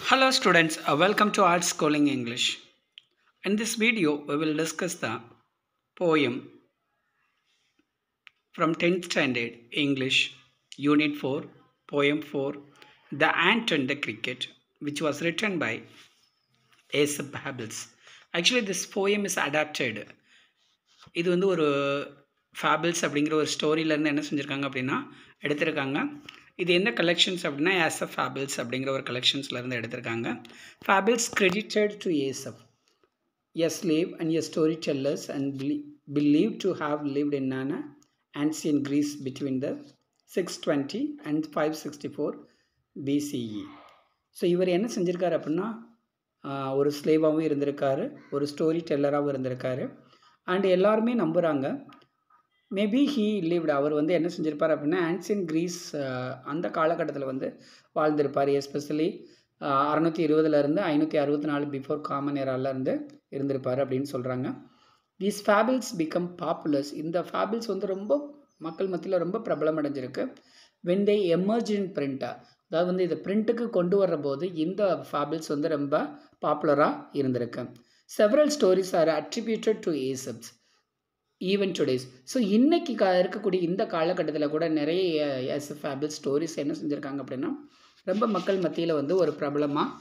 Hello students, welcome to Art Schooling English. In this video, we will discuss the poem from 10th standard English, Unit 4, Poem 4, The Ant and the Cricket, which was written by Aesop Fables. Actually, this poem is adapted. இது வந்து ஒரு fables அப்படிங்கிற ஒரு ஸ்டோரியிலேருந்து என்ன செஞ்சுருக்காங்க அப்படின்னா எடுத்திருக்காங்க. இது எந்த கலெக்ஷன்ஸ் அப்படின்னா ஏசப் ஃபேபிள்ஸ் அப்படிங்கிற ஒரு கலெக்ஷன்ஸ்லேருந்து எடுத்திருக்காங்க. Fables credited to Aesop, a slave and a storytellers and believed to have lived in an ancient Greece between the 620 and 564 BCE. So இவர் என்ன செஞ்சுருக்காரு அப்படின்னா ஒரு ஸ்லேவாகவும் இருந்திருக்காரு, ஒரு ஸ்டோரி டெல்லராகவும் இருந்திருக்காரு. அண்ட் எல்லாருமே நம்புகிறாங்க மேபி ஹீ லிவ்ட், அவர் வந்து என்ன செஞ்சிருப்பார் அப்படின்னா ஆன்சியன் கிரீஸ் அந்த காலகட்டத்தில் வந்து வாழ்ந்திருப்பார். எஸ்பெஷலி 620 564 பிஃபோர் காமன் ஏராலேருந்து இருந்திருப்பார் அப்படின்னு சொல்கிறாங்க. தீஸ் ஃபேபிள்ஸ் பிகம் பாப்புலர்ஸ், இந்த ஃபேபிள்ஸ் வந்து ரொம்ப மக்கள் மத்தியில் ரொம்ப பிரபலம் அடைஞ்சிருக்கு. When they emerge in print, அதாவது வந்து இதை பிரிண்ட்டுக்கு கொண்டு வர்ற போது இந்த ஃபேபிள்ஸ் வந்து ரொம்ப பாப்புலராக இருந்திருக்கு. Several stories are attributed to Aesop's even today's. So இன்றைக்கி இருக்கக்கூடிய இந்த காலகட்டத்தில் கூட நிறைய ஏசப் ஃபேபிள் ஸ்டோரிஸ் என்ன செஞ்சுருக்காங்க அப்படின்னா ரொம்ப மக்கள் மத்தியில் வந்து ஒரு பிரபலமாக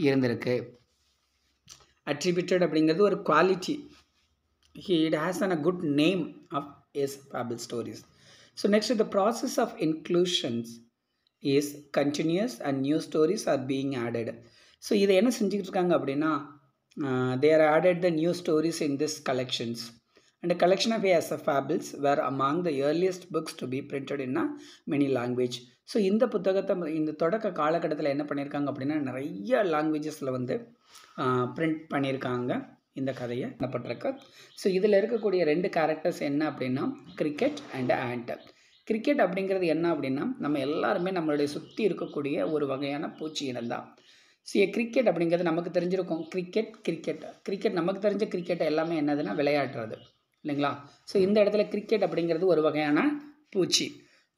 இருந்திருக்கு. அட்ரிபியூட்டட் அப்படிங்கிறது ஒரு quality. It has a good name of Aesop fable stories. So next the process of inclusions is continues and new stories are being added. So இதை என்ன செஞ்சுக்கிட்டு இருக்காங்க அப்படின்னா they are added the new stories in this collections, and a collection of Aesop fables were among the earliest books to be printed in many language. So இந்த புத்தகத்தை இந்த தொடக்க காலகட்டத்தில் என்ன பண்ணியிருக்காங்க அப்படின்னா நிறைய லாங்குவேஜஸில் வந்து பிரிண்ட் பண்ணியிருக்காங்க. இந்த கதையை என்னப்பட்டிருக்கு. ஸோ இதில் இருக்கக்கூடிய ரெண்டு கேரக்டர்ஸ் என்ன அப்படின்னா கிரிக்கெட் அண்ட் ஆண்ட். கிரிக்கெட் அப்படிங்கிறது என்ன அப்படின்னா நம்ம எல்லாருமே நம்மளுடைய சுற்றி இருக்கக்கூடிய ஒரு வகையான பூச்சி இனம் தான். ஸோ கிரிக்கெட் அப்படிங்கிறது நமக்கு தெரிஞ்சிருக்கும். கிரிக்கெட் நமக்கு தெரிஞ்ச கிரிக்கெட்டை எல்லாமே என்னதுன்னா விளையாடுறது இல்லைங்களா. ஸோ இந்த இடத்துல கிரிக்கெட் அப்படிங்கிறது ஒரு வகையான பூச்சி.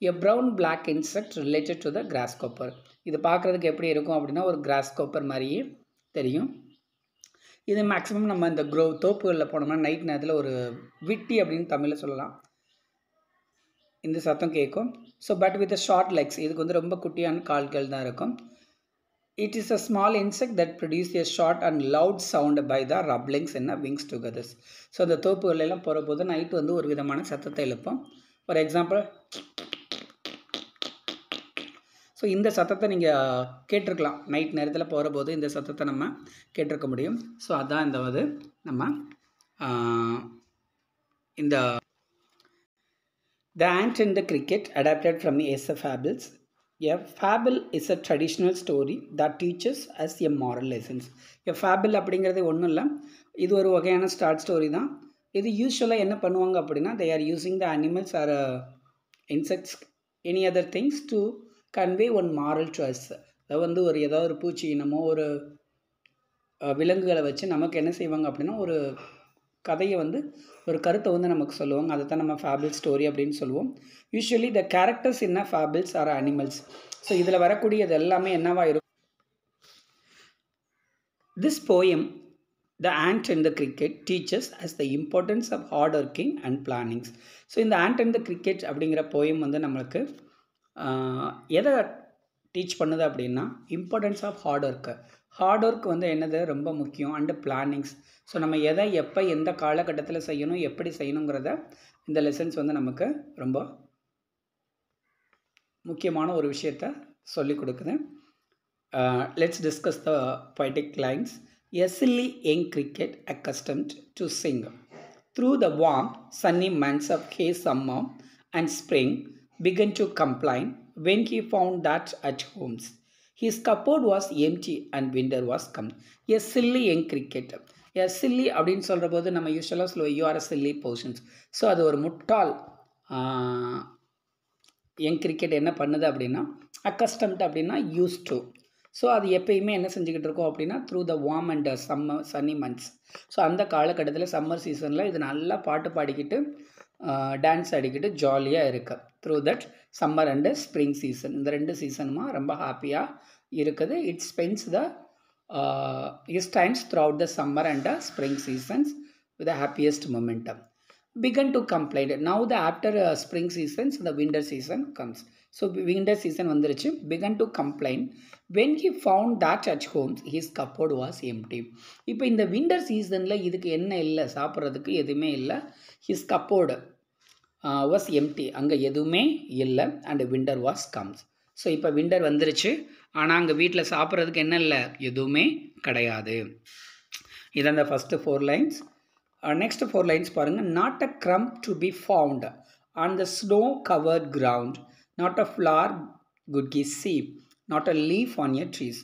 A brown black insect related to the grasshopper. இது பார்க்குறதுக்கு எப்படி இருக்கும் அப்படின்னா ஒரு கிராஸ்கோப்பர் மாதிரியே தெரியும். இது மேக்ஸிமம் நம்ம இந்த தோப்புகளில் போனோம்னா நைட் நேரத்தில் ஒரு விட்டி அப்படின்னு தமிழில் சொல்லலாம். இந்த சத்தம் கேட்கும். So but with short legs, இதுக்கு வந்து ரொம்ப குட்டியான கால்கள் தான் இருக்கும். It is a small insect that produces a short and loud sound by the rubblings in the wings together. So அந்த தோப்புகளெல்லாம் போகிற போது நைட்டு வந்து ஒரு விதமான சத்தத்தை எழுப்போம். ஃபார் எக்ஸாம்பிள், ஸோ இந்த சத்தத்தை நீங்கள் கேட்டிருக்கலாம். நைட் நேரத்தில் போகிற போது இந்த சத்தத்தை நம்ம கேட்டிருக்க முடியும். ஸோ அதான் இந்த வந்து நம்ம இந்த The Ant and the Cricket adapted from Aesop Fables. A fable is a traditional story that teaches us a moral lessons. A fable அப்படிங்கிறது ஒன்றும் இல்லை, இது ஒரு வகையான ஸ்டார்ட் ஸ்டோரி தான். இது யூஸ்வலாக என்ன பண்ணுவாங்க அப்படின்னா they are using the animals or insects any other things to convey one moral to us. அது வந்து ஒரு ஏதாவது ஒரு பூச்சி இனமோ ஒரு விலங்குகளை வச்சு நமக்கு என்ன செய்வாங்க அப்படின்னா ஒரு கதையை வந்து ஒரு கருத்தை வந்து நமக்கு சொல்லுவாங்க. அதை தான் நம்ம ஃபேபிள் ஸ்டோரி அப்படின்னு சொல்லுவோம். Usually the characters in fables are animals. So இதில் வரக்கூடியது எல்லாமே என்னவா இருக்கும். This poem the ant and the cricket teaches us the importance of hard working and plannings. So இந்த ஆண்ட் அண்ட் த கிரிக்கெட் அப்படிங்கிற poem வந்து நம்மளுக்கு எதை டீச் பண்ணுது அப்படின்னா importance of hard work. Hard work வந்து என்னது ரொம்ப முக்கியம். And plannings. ஸோ நம்ம எதை எப்போ எந்த காலகட்டத்தில் செய்யணும் எப்படி செய்யணுங்கிறத இந்த லெசன்ஸ் வந்து நமக்கு ரொம்ப முக்கியமான ஒரு விஷயத்தை சொல்லிக் கொடுக்குது. Let's discuss the poetic lines. A chilli young cricket accustomed to sing through the warm sunny months of hay, summer and spring began to complain when he found that at homes his cupboard was empty and winter was come. A silly young cricket. A silly அப்படின்னு சொல்கிற போது நம்ம யூஸ்வலாக சொல்லுவோம் you are a chilli portions. So அது ஒரு முட்டாள். Young cricket என்ன பண்ணுது அப்படின்னா அக்கஸ்டம்ட் அப்படின்னா யூஸ் டு. ஸோ அது எப்பயுமே என்ன செஞ்சுக்கிட்டு இருக்கோம் அப்படின்னா through the warm and sunny months. So அந்த காலகட்டத்தில் சம்மர் சீசனில் இது நல்லா பாட்டு பாடிக்கிட்டு டான்ஸ் ஆடிக்கிட்டு ஜாலியாக இருக்கு. Through that summer and spring season, இந்த ரெண்டு சீசனுமா ரொம்ப ஹாப்பியாக இருக்குது. It spends the his times throughout the summer and the spring seasons with the happiest momentum. Began to complain. Now the after spring seasons, the winter season comes. So winter season வந்துருச்சு. Began to complain when he found that at home his cupboard was empty. இப்போ இந்த winter seasonல இதுக்கு என்ன இல்லை, சாப்பிட்றதுக்கு எதுவுமே இல்லை. His cupboard was empty. அங்கே எதுவுமே இல்லை. And winter was comes. So இப்போ விண்டர் வந்துருச்சு, ஆனால் அங்கே வீட்டில் சாப்பிட்றதுக்கு என்ன இல்லை, எதுவுமே கிடையாது. இதான் the first 4 lines. Next 4 lines பாருங்க. Not a crumb to be found on the snow covered ground, not a flower could he see, not a leaf on your trees,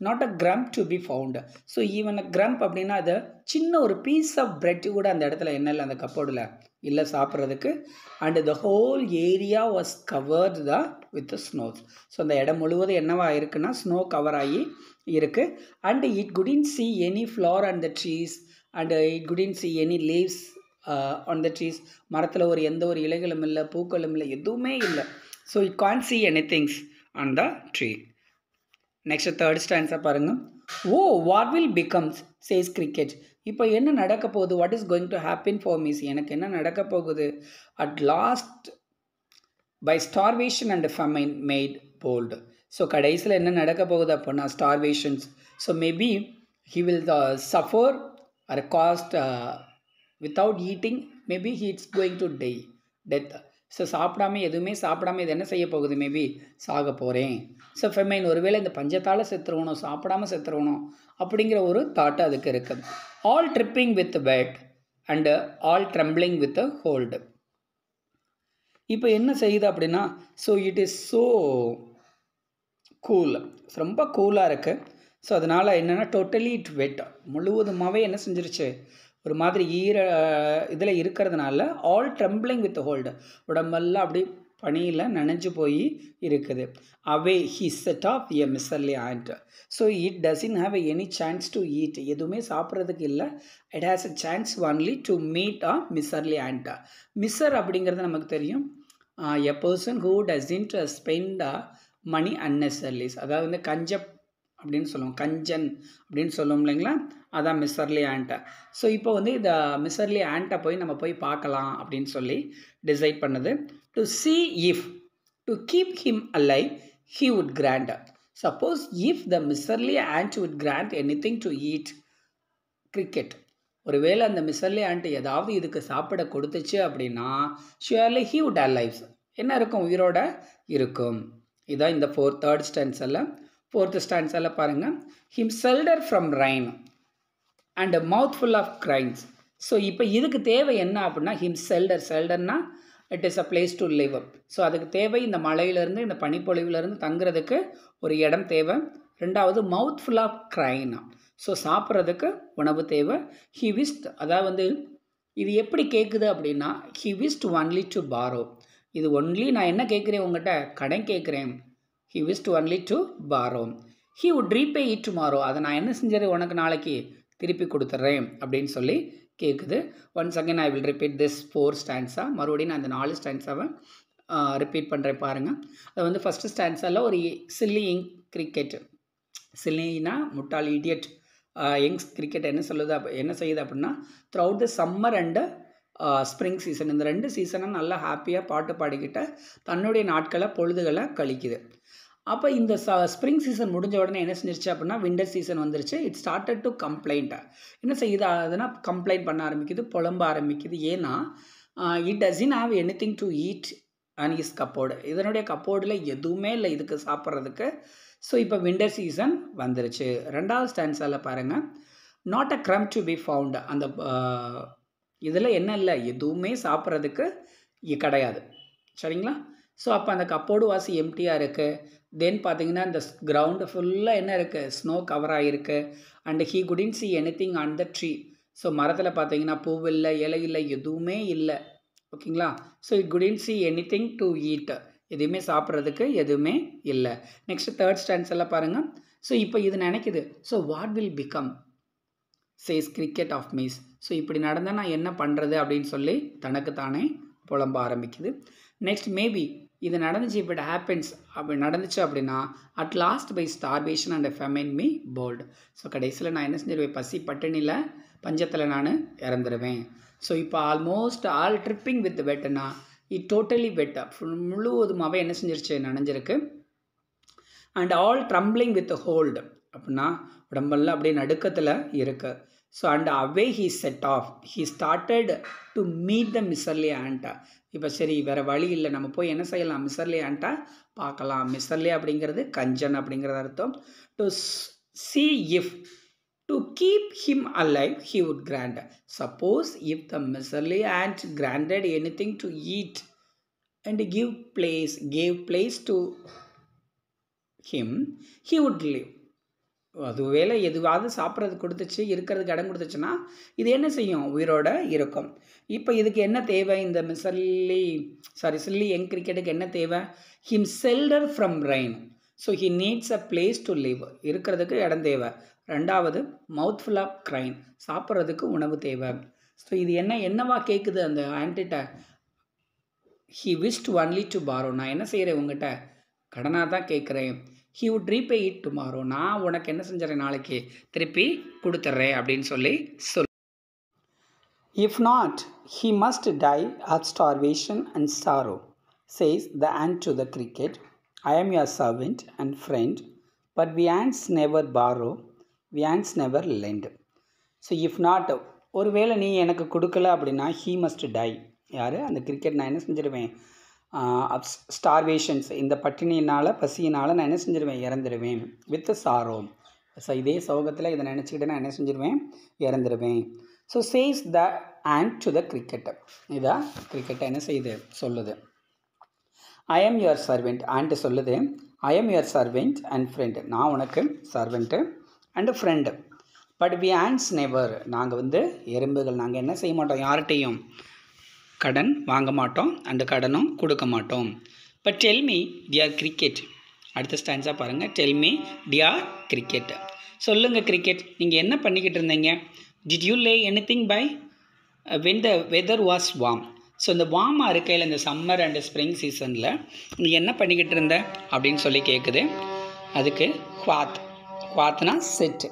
not a crumb to be found. So even a crumb அப்படின்னா அது சின்ன ஒரு piece of bread கூட அந்த இடத்துல என்ன இல்லை, அந்த கப்போர்டில் இல்லை சாப்பிட்றதுக்கு. And the whole area was covered with snows. So அந்த இடம் முழுவதும் என்னவா இருக்குன்னா ஸ்னோ கவர் ஆகி இருக்குது. And it couldn't see any flower and the trees and it couldn't see any leaves on the trees. மரத்தில் ஒரு எந்த ஒரு இலைகளும் இல்லை, பூக்களும் இல்லை, எதுவுமே இல்லை. So it can see any things on the tree. Next third ஸ்டான்ஸாக பாருங்கள். Oh what will becomes says cricket. இப்போ என்ன நடக்க போகுது, what is going to happen for me, எனக்கு என்ன நடக்க போகுது. At last by starvation and famine made bold. So கடைசியில் என்ன நடக்க போகுது அப்படின்னா starvations. So maybe he will suffer or cost without eating, maybe he it's going to death. So சாப்பிடாம எதுவுமே சாப்பிடாம இது என்ன செய்ய போகுது, மேபி சாக போகிறேன். ஸோ ஃபெமைன் ஒருவேளை இந்த பஞ்சத்தால் செத்துருவணும், சாப்பிடாமல் செத்துருவணும் அப்படிங்கிற ஒரு தாட்டு அதுக்கு இருக்குது. All dripping with wet and all trembling with hold. இப்போ என்ன செய்யுது அப்படின்னா, so it is so cool, ரொம்ப கூலாக இருக்குது. ஸோ அதனால் என்னென்னா டோட்டலி இட் வெட், முழுவதுமாகவே என்ன செஞ்சிருச்சு, ஒரு மாதிரி இதில் இருக்கிறதுனால ஆல் ட்ரம்பிளிங் வித் ஹோல்டு, உடம்பெல்லாம் அப்படி பனியில் நனைஞ்சு போய் இருக்குது. Away he set off a miserly ant. So it doesn't have any chance to eat, எதுவுமே சாப்பிட்றதுக்கு இல்லை. It has a chance only to meet a miserly ant. Miser அப்படிங்கிறது நமக்கு தெரியும், a person who doesn't spend money unnecessarily, அதாவது வந்து அப்படின்னு சொல்லுவோம், கஞ்சன் அப்படின்னு சொல்லுவோம் இல்லைங்களா, அதான் மிசர்லி ஆண்ட்டை. ஸோ இப்போ வந்து இந்த மிசர்லி ஆண்ட்டை நம்ம போய் பார்க்கலாம் அப்படின்னு சொல்லி டிசைட் பண்ணது. To see if to keep him alive he would grant. Suppose if the miserly ant would grant anything to eat cricket, ஒருவேளை அந்த மிசர்லி ஆண்ட் ஏதாவது இதுக்கு சாப்பிட கொடுத்துச்சு அப்படின்னா surely he would alive, என்ன இருக்கும், உயிரோட இருக்கும். இதான் இந்த தேர்ட் ஸ்டான்ஸில். ஃபோர்த்து ஸ்டான்ஸில் பாருங்கள். him shelter from rain and a mouthful of crimes. So இப்போ இதுக்கு தேவை என்ன அப்படின்னா him shelterனா it is a place to live. So அதுக்கு தேவை இந்த மழையிலேருந்து இந்த பனிப்பொழிவுலேருந்து தங்குறதுக்கு ஒரு இடம் தேவை. ரெண்டாவது மவுத் ஃபுல் ஆஃப் க்ரைன், ஸோ சாப்பிட்றதுக்கு உணவு தேவை. ஹி விஸ்ட், அதாவது வந்து இது எப்படி கேட்குது அப்படின்னா he wished only to borrow. இது ஒன்லி நான் என்ன கேட்குறேன் உங்கள்கிட்ட, கடன் கேட்குறேன். He wished only to borrow. He would repay it tomorrow, அதை நான் என்ன செஞ்சது உனக்கு நாளைக்கு திருப்பி கொடுத்துட்றேன் அப்படின்னு சொல்லி கேட்குது. Once again I will repeat this 4 stanza. மறுபடியும் நான் அந்த 4 ஸ்டான்ஸாவை ரிப்பீட் பண்ணுறேன் பாருங்கள். அது வந்து ஃபஸ்ட்டு ஸ்டான்ஸாவில் ஒரு சில்லி யங் கிரிக்கெட், சில்லினா முட்டாள், இடியட். யங் கிரிக்கெட் என்ன செய்யுது அப்படின்னா throughout the summer and spring season, இந்த 2 சீசனை நல்லா ஹாப்பியாக பாட்டு பாடிக்கிட்ட தன்னுடைய நாட்களை பொழுதுகளை கழிக்குது. அப்போ இந்த ஸ்ப்ரிங் சீசன் முடிஞ்ச உடனே என்ன செஞ்சிருச்சு அப்படின்னா விண்டர் சீசன் வந்துருச்சு. It started to complaint. என்ன செய்யுது அதுனா கம்ப்ளைண்ட் பண்ண ஆரம்பிக்குது, புலம்ப ஆரம்பிக்குது. ஏன்னா it doesn't have anything to eat and is cupboard, இதனுடைய கப்போர்டில் எதுவுமே இல்லை இதுக்கு சாப்பிட்றதுக்கு. ஸோ இப்போ விண்டர் சீசன் வந்துருச்சு. ரெண்டாவது ஸ்டான்ஸால் பாருங்கள். Not a crumb to be found, அந்த இதில் என்ன இல்லை, எதுவுமே சாப்பிட்றதுக்கு கிடையாது. சரிங்களா? ஸோ அப்போ அந்த கப்போர்டு வாசி எம்டியாக இருக்குது. தென் பார்த்தீங்கன்னா இந்த கிரவுண்டு ஃபுல்லாக என்ன இருக்குது, ஸ்னோ கவர் ஆகிருக்கு. And he couldn't C anything on the tree. So மரத்தில் பார்த்தீங்கன்னா பூ இல்லை, இலை இல்லை, எதுவுமே இல்லை. ஓகேங்களா? So it couldn't C anything to eat, எதுவுமே சாப்பிட்றதுக்கு எதுவுமே இல்லை. நெக்ஸ்ட் தேர்ட் ஸ்டான்ஸ் எல்லாம் பாருங்கள். ஸோ இப்போ இது நினைக்குது, so what will become says cricket of me. So இப்படி நடந்தால் நான் என்ன பண்ணுறது அப்படின்னு சொல்லி தனக்கு தானே புலம்ப ஆரம்பிக்குது. நெக்ஸ்ட் மேபி இது நடந்துச்சு, if it happens அப்படி நடந்துச்சு அப்படின்னா at last by starvation and famine me bold. So கடைசியில் நான் என்ன செஞ்சிருவேன், பசி பட்டினியில் பஞ்சத்தில் நான் இறந்துருவேன். ஸோ இப்போ ஆல்மோஸ்ட் ஆல் ட்ரிப்பிங் வித் வெட்டுனா இட் டோட்டலி வெட் முழுவதுமாகவே என்ன செஞ்சிருச்சு, நனைஞ்சிருக்கு. And all trembling with hold அப்படின்னா உடம்பெல்லாம் அப்படியே நடுக்கத்தில் இருக்கு. So and away he set off he started to meet the miserly ஆண்டா. இப்போ சரி வேறு வழி இல்லை, நம்ம போய் என்ன செய்யலாம், மிசர்லி ஆண்டா பார்க்கலாம். மிசர்லி அப்படிங்கிறது கஞ்சன் அப்படிங்கிறது அர்த்தம். To see if to keep him alive he would grant. Suppose if the miserly ant granted anything to eat and gave place to him, he would live. அதுவேளை எதுவாவது சாப்பிட்றது கொடுத்துச்சு, இருக்கிறதுக்கு இடம் கொடுத்துச்சுன்னா இது என்ன செய்யும், உயிரோட இருக்கும். இப்போ இதுக்கு என்ன தேவை, இந்த சில்லி யங் கிரிக்கெட்டுக்கு என்ன தேவை, him செல்டர் from rain. So he needs a place to live, இருக்கிறதுக்கு இடம் தேவை. ரெண்டாவது மவுத் ஃபுல் ஆஃப் க்ரைன், சாப்பிட்றதுக்கு உணவு தேவை. ஸோ இது என்னவா கேட்குது அந்த ஆன்டிட்ட, he wished only to borrow. நான் என்ன செய்கிறேன், உங்கள்கிட்ட கடனாக தான் கேட்குறேன். he would repay it tomorrow. நான் உனக்கு என்ன செஞ்சுறேன், நாளைக்கு திருப்பி கொடுத்துட்றேன் அப்படின்னு சொல்லி if not he must die of starvation and sorrow, says the ant to the cricket. I am your servant and friend, but we ants never borrow, we ants never lend. So if not, ஒருவேளை நீ எனக்கு கொடுக்கல அப்படின்னா he must die. யார், அந்த cricket நான் என்ன செஞ்சிருவேன், ஸ்டார்வேஷன்ஸ் இந்த பட்டினியினால் பசியினால் நான் என்ன செஞ்சிருவேன், இறந்துடுவேன். வித் சாரோ, ஸோ இதே சோகத்தில் இதை நினச்சிக்கிட்டு நான் என்ன செஞ்சிருவேன், இறந்துடுவேன். So says the ant to the cricket. இதை கிரிக்கெட்டை என்ன செய்யுது, சொல்லுது. I am your servant, ant சொல்லுது I am your servant and friend, நான் உனக்கு servant and friend. But we ants never, நாங்கள் எறும்புகள், நாங்கள் என்ன செய்ய மாட்டோம், யார்கிட்டையும் கடன் வாங்க மாட்டோம், அந்த கடனும் கொடுக்க மாட்டோம். But tell me dear cricket, அடுத்த ஸ்டான்ஸாக பாருங்கள். டெல் மீ டியர் கிரிக்கெட், சொல்லுங்கள் கிரிக்கெட், நீங்கள் என்ன பண்ணிக்கிட்டு இருந்தீங்க. Did you lay anything by when the weather was warm. So இந்த வார்மாக இருக்கையில் இந்த சம்மர் அண்ட் ஸ்ப்ரிங் சீசனில் நீ என்ன பண்ணிக்கிட்டு இருந்த அப்படின்னு சொல்லி கேட்குது. அதுக்கு குவாத்னா செட்,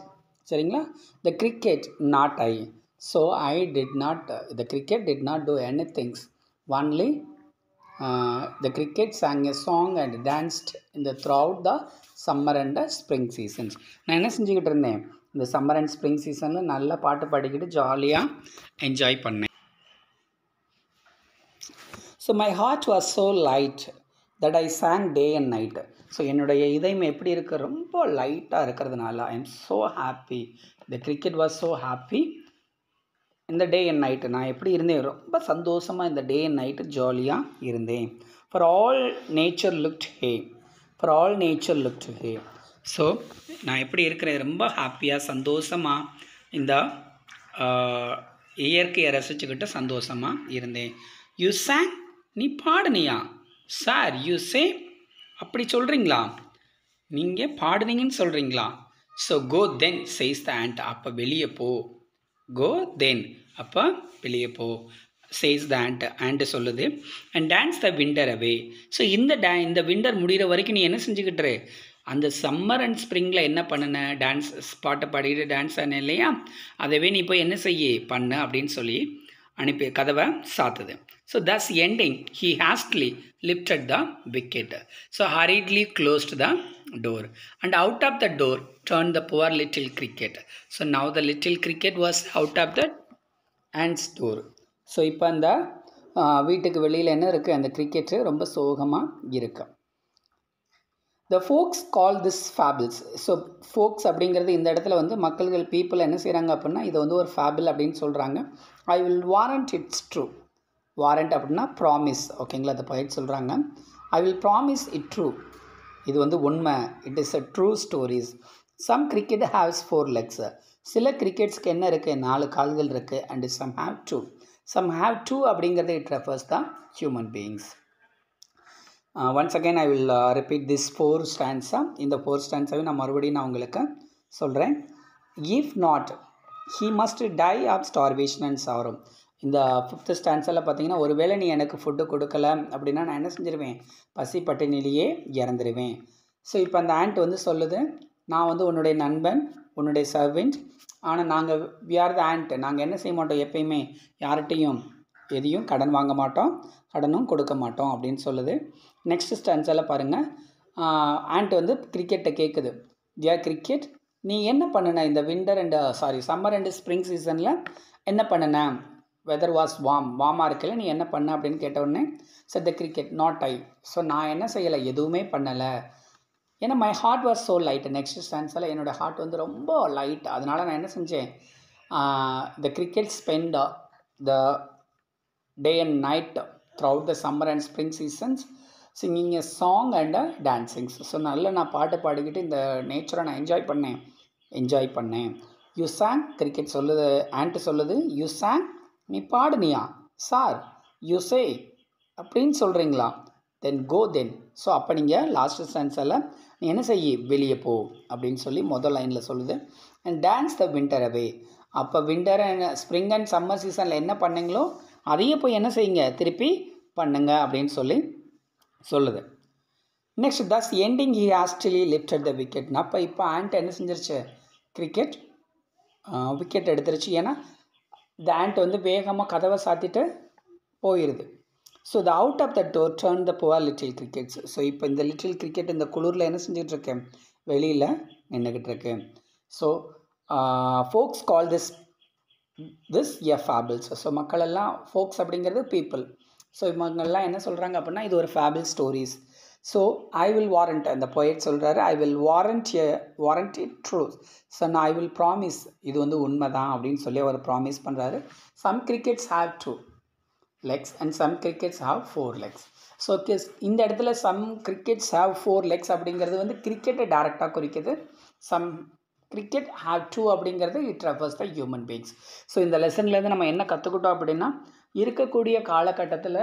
சரிங்களா. த cricket not I. So I did not, the cricket did not do anything. Only the cricket sang a song and danced throughout the summer and the spring seasons. நான் என்ன செஞ்சுக்கிட்டு இருந்தேன், இந்த சம்மர் அண்ட் ஸ்ப்ரிங் சீசனில் நல்லா பாட்டு பாடிக்கிட்டு ஜாலியாக என்ஜாய் பண்ணேன். So my heart was so light that I sang day and night. So என்னுடைய இதயம் எப்படி இருக்குது, ரொம்ப லைட்டாக இருக்கிறதுனால I am so happy. The cricket was so happy இந்த டே அண்ட் நைட்டு. நான் எப்படி இருந்தேன், ரொம்ப சந்தோஷமாக இந்த டே அண்ட் நைட்டு ஜாலியாக இருந்தேன். For all nature looked hey, for all nature looked hey. So நான் எப்படி இருக்கிறேன், ரொம்ப ஹாப்பியாக சந்தோஷமாக இந்த இயற்கையை ரசிச்சுக்கிட்டு சந்தோஷமாக இருந்தேன். யூ சாங், நீ பாடுனியா. சார் யூ சே, அப்படி சொல்கிறீங்களா, நீங்கள் பாடுனீங்கன்னு சொல்கிறீங்களா. So go then says the ant, அப்போ வெளியே போ. கோ தென், அப்போ வெளியே போ. சேஸ் த ஆண்ட் சொல்லுது. And dance the winter away. So இந்த விண்டர் முடிகிற வரைக்கும் நீ என்ன செஞ்சுக்கிட்டுரு, அந்த சம்மர் அண்ட் ஸ்ப்ரிங்கில் என்ன பண்ணுன, டான்ஸ் பாட்டை பாடிட்டு டான்ஸ் ஆன இல்லையா, அதவே நீ போய் என்ன செய்ய பண்ணு அப்படின்னு சொல்லி அனுப்பி கதவை சாத்துது. So thus ending he hastily lifted the wicket, so hurriedly closed the door, and out of the door turned the poor little cricket. So now the little cricket was out of the ant's door. So இப்போ அந்த வீட்டுக்கு வெளியில் என்ன இருக்குது, அந்த cricket ரொம்ப சோகமாக இருக்குது. The folks call this fables. So folks அப்படிங்கிறது இந்த இடத்துல மக்கள்கள் பீப்புள் என்ன செய்கிறாங்க அப்படின்னா இதை ஒரு ஃபேபிள் அப்படின்னு சொல்கிறாங்க. I will warrant it's true. Warrant அப்படின்னா ப்ராமிஸ், ஓகேங்களா. அந்த பயிர் சொல்கிறாங்க. I will promise it true, இது உண்மை. It is a true stories. Some cricket haves 4 legs. சில கிரிக்கெட்ஸ்க்கு என்ன இருக்குது, 4 கால்கள் இருக்குது. அண்ட் சம் ஹேவ் 2 அப்படிங்கிறது it refers the human beings. Once again I will repeat this 4 stanza. இந்த 4 stanzaவை நான் மறுபடியும் உங்களுக்கு சொல்கிறேன். If not he must die of starvation and sorrow. இந்த ஃபிஃப்த் ஸ்டான்ஸில் பார்த்தீங்கன்னா, ஒருவேளை நீ எனக்கு ஃபுட்டு கொடுக்கல அப்படின்னா நான் என்ன செஞ்சிருவேன், பசி பட்டினிலேயே இறந்துருவேன். ஸோ இப்போ அந்த ஆண்ட் வந்து சொல்லுது, நான் வந்து உன்னுடைய நண்பன், உன்னுடைய சர்வெண்ட், ஆனால் நாங்கள் வி ஆர் த ஆண்ட், நாங்கள் என்ன செய்ய மாட்டோம், எப்பயுமே யார்கிட்டையும் எதையும் கடன் வாங்க மாட்டோம், கடனும் கொடுக்க மாட்டோம் அப்படின்னு சொல்லுது. நெக்ஸ்ட் ஸ்டான்ஸில் பாருங்கள், ஆண்ட் வந்து கிரிக்கெட்டை கேட்குது, டியர் கிரிக்கெட், நீ என்ன பண்ணுன இந்த winter and summer and spring சீசனில் என்ன பண்ணுன, வெதர் வாஸ் வார்மாக இருக்கல, நீ என்ன பண்ண அப்படின்னு கேட்டவுடனே said the cricket, not I, so நான் என்ன செய்யலை, எதுவுமே பண்ணலை, ஏன்னா my heart was so light. Next ஸ்டான்ஸில் என்னோடய ஹார்ட் வந்து ரொம்ப லைட், அதனால் நான் என்ன செஞ்சேன், the cricket spend the day and night throughout the summer and spring seasons singing a song and dancings. So நல்லா நான் பாட்டு பாடிக்கிட்டு இந்த நேச்சரை நான் என்ஜாய் பண்ணேன். யூ சாங், கிரிக்கெட் சொல்லுது, ஆண்ட் சொல்லுது, யூ சாங், நீ பாடுனியா, சார் யூ சே அப்படின்னு சொல்கிறீங்களா, தென் கோ தென், ஸோ அப்போ நீங்கள் லாஸ்ட் ஸ்டான்ஸில் நீ என்ன செய்ய, வெளியே போ அப்படின்னு சொல்லி முதல் லைனில் சொல்லுது. அண்ட் டான்ஸ் த வின்டர் அவே, அப்போ winter and spring and summer சீசனில் என்ன பண்ணீங்களோ அதையே போய் என்ன செய்யுங்க, திருப்பி பண்ணுங்க அப்படின்னு சொல்லி சொல்லுது. Next thus ending he hastily lifted the wicket. அப்போ இப்போ ஆண்ட் என்ன செஞ்சிருச்சு, கிரிக்கெட் விக்கெட் எடுத்துருச்சு, ஏன்னா இந்த ஆண்ட் வந்து வேகமாக கதவை சாத்திட்டு போயிடுது. So the out of the door turn the poor little crickets. So இப்போ இந்த லிட்டில் கிரிக்கெட் இந்த குளிரில் என்ன செஞ்சிட்ருக்கேன், வெளியில் நின்றுக்கிட்டு இருக்கேன். So folks call this a fables. So மக்களெல்லாம், ஃபோக்ஸ் அப்படிங்கிறது பீப்புள், ஸோ இவங்கெல்லாம் என்ன சொல்கிறாங்க அப்படின்னா இது ஒரு fable stories. So I will warrant, அந்த பொயட் சொல்கிறாரு, ஐ will warrant it truth. So நான் ஐ வில் ப்ராமிஸ், இது வந்து உண்மை தான் அப்படின்னு சொல்லி அவர் ப்ராமிஸ் பண்ணுறாரு. Some crickets have 2 legs and some crickets have 4 legs. So இந்த இடத்துல சம் கிரிக்கெட்ஸ் ஹேவ் 4 legs அப்படிங்கிறது வந்து கிரிக்கெட்டை டைரெக்டாக குறிக்குது. சம் கிரிக்கெட் ஹேவ் 2 அப்படிங்கிறது it refers the human beings. So இந்த லெசன்லேருந்து நம்ம என்ன கற்றுக்கிட்டோம் அப்படின்னா, இருக்கக்கூடிய காலகட்டத்தில்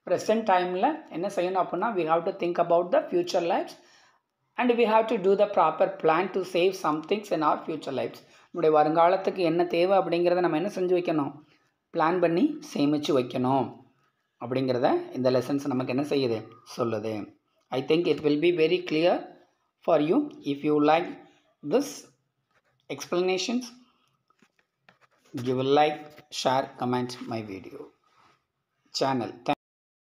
ப்ரெசன்ட் டைமில் என்ன செய்யணும் அப்படின்னா, we have to think about the future lives and we have to do the proper plan to save some things in our future lives. நம்முடைய வருங்காலத்துக்கு என்ன தேவை அப்படிங்கிறத நம்ம என்ன செஞ்சு வைக்கணும், பிளான் பண்ணி சேமித்து வைக்கணும் அப்படிங்கிறத இந்த லெசன்ஸ் நமக்கு என்ன செய்யுது, சொல்லுது. I think it will be very clear for you. If you like this explanations, give a like, share, comment my video channel.